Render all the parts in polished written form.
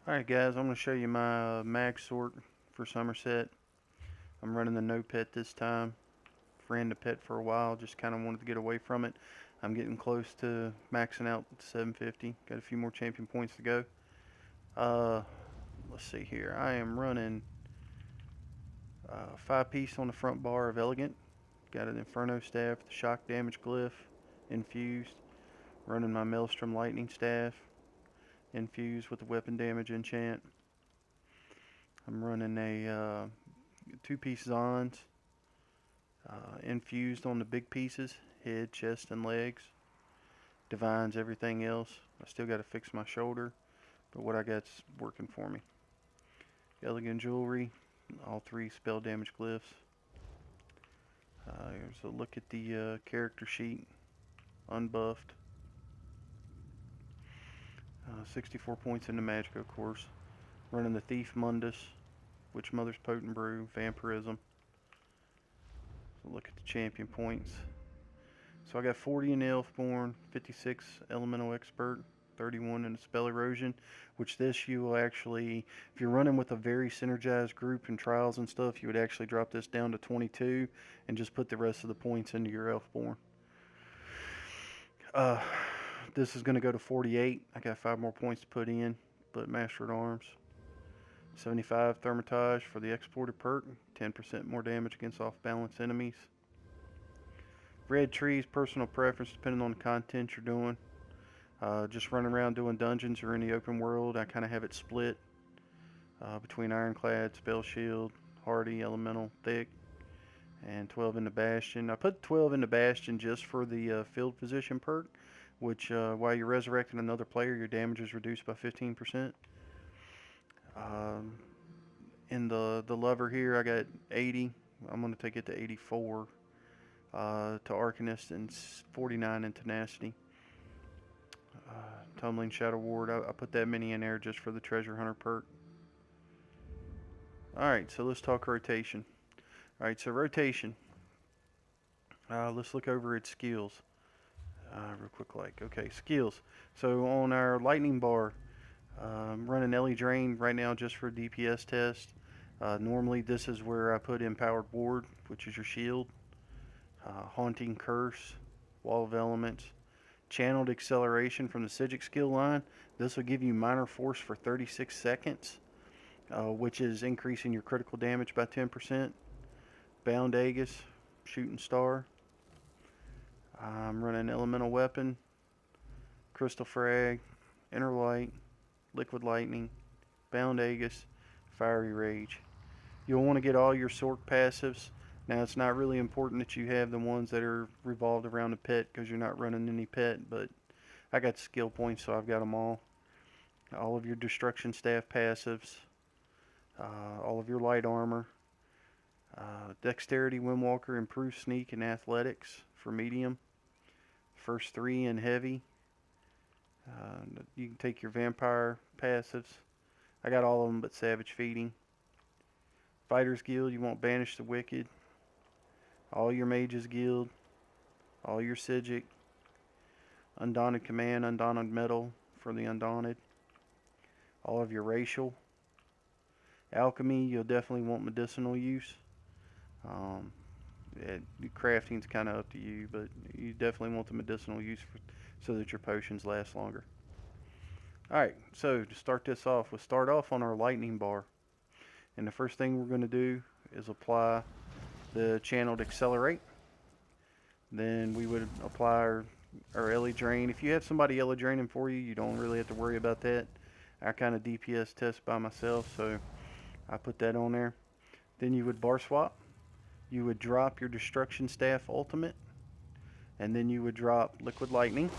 Alright guys, I'm going to show you my Magsorc for Somerset. I'm running the no pet this time. Ran the pet for a while, just kind of wanted to get away from it. I'm getting close to maxing out 750. Got a few more champion points to go. Let's see here. I am running 5-piece on the front bar of Elegant. Got an Inferno staff, the shock damage glyph infused. Running my Maelstrom lightning staff infused with the weapon damage enchant. I'm running a 2-piece Zons infused on the big pieces, head, chest, and legs. Divines everything else. I still got to fix my shoulder, but what I got's working for me. Elegant jewelry, all 3 spell damage glyphs. Here's a look at the character sheet, unbuffed. 64 points in the magic, of course. Running the Thief Mundus, Witch Mother's Potent Brew, Vampirism. So look at the champion points. So I got 40 in the Elfborn, 56 Elemental Expert, 31 in the Spell Erosion, which this you will actually, if you're running with a very synergized group and trials and stuff, you would actually drop this down to 22 and just put the rest of the points into your Elfborn. This is going to go to 48. I got 5 more points to put in, but Master at Arms. 75 Thermitage for the exported perk, 10% more damage against off-balance enemies. Red Trees, personal preference depending on the content you're doing. Just running around doing dungeons or in the open world, I kind of have it split between Ironclad, Spell Shield, Hardy, Elemental, Thick, and 12 in the Bastion. I put 12 in the Bastion just for the field position perk, which while you're resurrecting another player, your damage is reduced by 15%. In the lever here, I got 80. I'm going to take it to 84 to Arcanist and 49 in Tenacity. Tumbling Shadow Ward, I put that many in there just for the Treasure Hunter perk. Alright, so let's talk rotation. Alright, so rotation. Let's look over at skills. Real quick, okay, skills. So on our lightning bar, I'm running Ellie Drain right now just for a DPS test. Normally this is where I put Empowered Ward, which is your shield. Haunting Curse, Wall of Elements, Channeled Acceleration from the Psijic skill line. This will give you Minor Force for 36 seconds, which is increasing your critical damage by 10%. Bound Aegis, Shooting Star. I'm running Elemental Weapon, Crystal Frag, Inner Light, Liquid Lightning, Bound Aegis, Fiery Rage. You'll want to get all your Sorc passives. Now it's not really important that you have the ones that are revolved around the pet because you're not running any pet, but I got skill points so I've got them all. All of your Destruction Staff passives, all of your light armor, Dexterity, Windwalker, Improved Sneak, and Athletics for medium. First 3 in heavy. You can take your Vampire passives. I got all of them but Savage Feeding. Fighters Guild, you want Banish the Wicked. All your Mages Guild. All your Psijic. Undaunted Command, Undaunted Metal for the Undaunted. All of your Racial. Alchemy, you'll definitely want medicinal use. Crafting's kind of up to you, but you definitely want the medicinal use so that your potions last longer. Alright, so to start this off, we'll start off on our lightning bar. And the first thing we're going to do is apply the Channeled Accelerate. Then we would apply our Ellie Drain. If you have somebody Ellie Draining for you, you don't really have to worry about that. I kind of DPS test by myself, so I put that on there. Then you would bar swap. You would drop your Destruction Staff Ultimate, and then you would drop Liquid Lightning.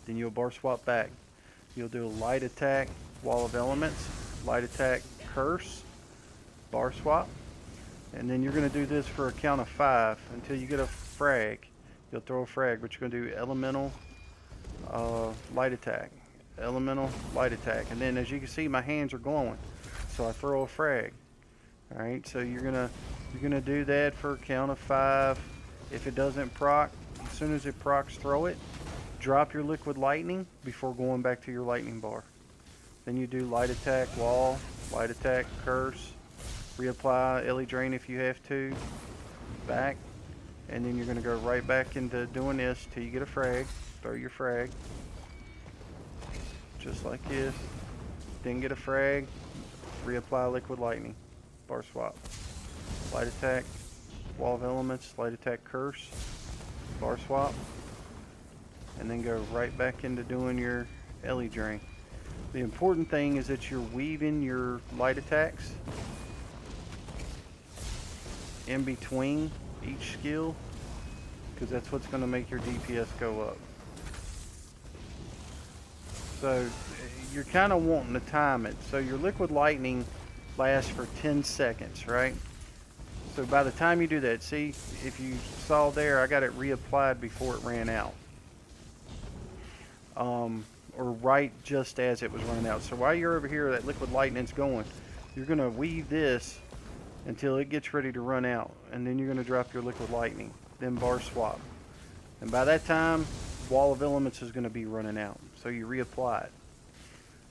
Then you'll bar swap back. You'll do a Light Attack, Wall of Elements, Light Attack, Curse, bar swap, and then you're going to do this for a count of 5 until you get a frag. You'll throw a frag, but you're going to do Elemental, Light Attack, Elemental, Light Attack, and then as you can see, my hands are glowing, so I throw a frag. All right, so you're gonna do that for a count of 5. If it doesn't proc, as soon as it procs, throw it. Drop your Liquid Lightning before going back to your lightning bar. Then you do light attack, wall, light attack, curse, reapply Ellie drain if you have to, back, and then you're going to go right back into doing this till you get a frag. Throw your frag, just like this. Then get a frag, reapply liquid lightning, bar swap, light attack, wall of elements, light attack, curse, bar swap, and then go right back into doing your Ellie drain. The important thing is that you're weaving your light attacks in between each skill, because that's what's going to make your DPS go up. So you're kind of wanting to time it. So your liquid lightning lasts for 10 seconds, right? So by the time you do that, see, if you saw there, I got it reapplied before it ran out. Or right just as it was running out. So while you're over here, that liquid lightning's going, you're going to weave this until it gets ready to run out. And then you're going to drop your liquid lightning. Then bar swap. And by that time, wall of elements is going to be running out. So you reapply it.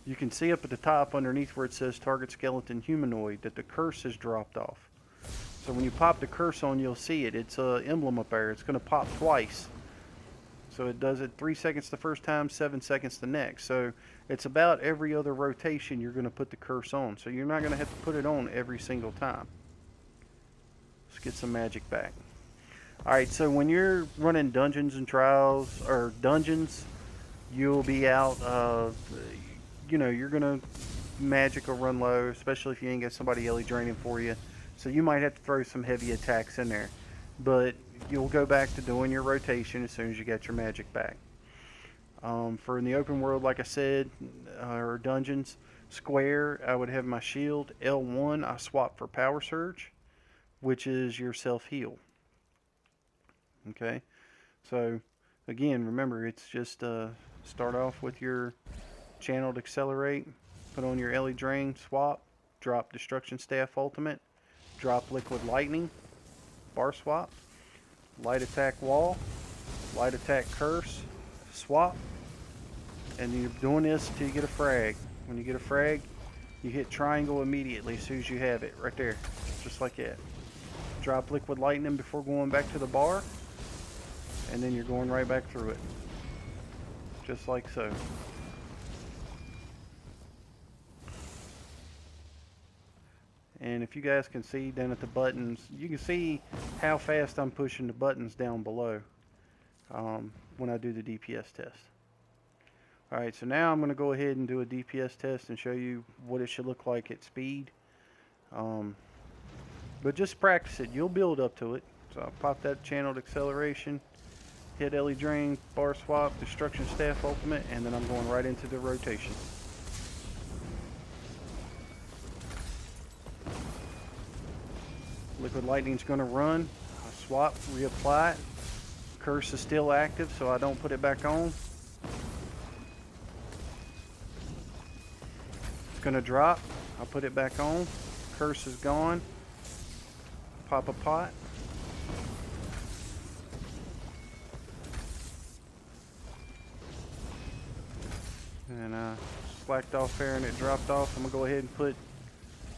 You can see up at the top underneath where it says target skeleton humanoid that the curse has dropped off. So when you pop the curse on, you'll see it. It's an emblem up there. It's going to pop twice. So it does it 3 seconds the first time, 7 seconds the next. So it's about every other rotation you're going to put the curse on. So you're not going to have to put it on every single time. Let's get some magic back. Alright, so when you're running dungeons and trials, or dungeons, you'll be out, you know, you're going to magic or run low, especially if you ain't got somebody Ellie draining for you. So you might have to throw some heavy attacks in there. But you'll go back to doing your rotation as soon as you get your magic back. For in the open world, like I said, or dungeons, square, I would have my shield. L1, I swap for power surge, which is your self-heal. Okay, so again, remember, it's just start off with your channeled accelerate, put on your Ellie drain, swap, drop destruction staff ultimate, drop liquid lightning, bar swap, light attack wall, light attack curse, swap, and you're doing this until you get a frag. When you get a frag, you hit triangle immediately as soon as you have it, right there, just like that. Drop liquid lightning before going back to the bar, and then you're going right back through it, just like so. And if you guys can see down at the buttons, you can see how fast I'm pushing the buttons down below when I do the DPS test. Alright, so now I'm going to go ahead and do a DPS test and show you what it should look like at speed. But just practice it. You'll build up to it. So I'll pop that channeled acceleration, hit Ellie drain, bar swap, destruction staff ultimate, and then I'm going right into the rotation. Liquid lightning's going to run. I swap, reapply it. Curse is still active, so I don't put it back on. It's going to drop. I put it back on. Curse is gone. Pop a pot. And I slacked off there and it dropped off. I'm going to go ahead and put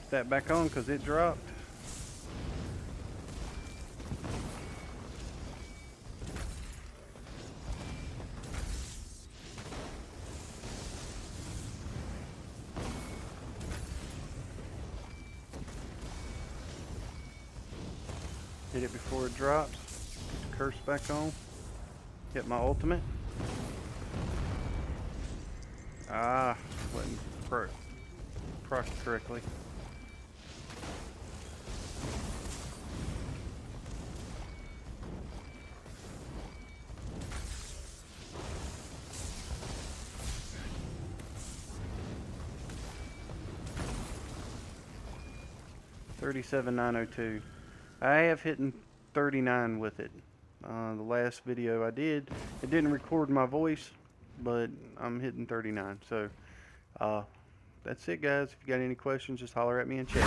that back on because it dropped. Hit it before it drops. Put the curse back on. Hit my ultimate. Ah, wasn't proc correctly. $37,902. I have hit 39 with it. The last video I did, it didn't record my voice, but I'm hitting 39. So that's it, guys. If you got any questions, just holler at me in chat.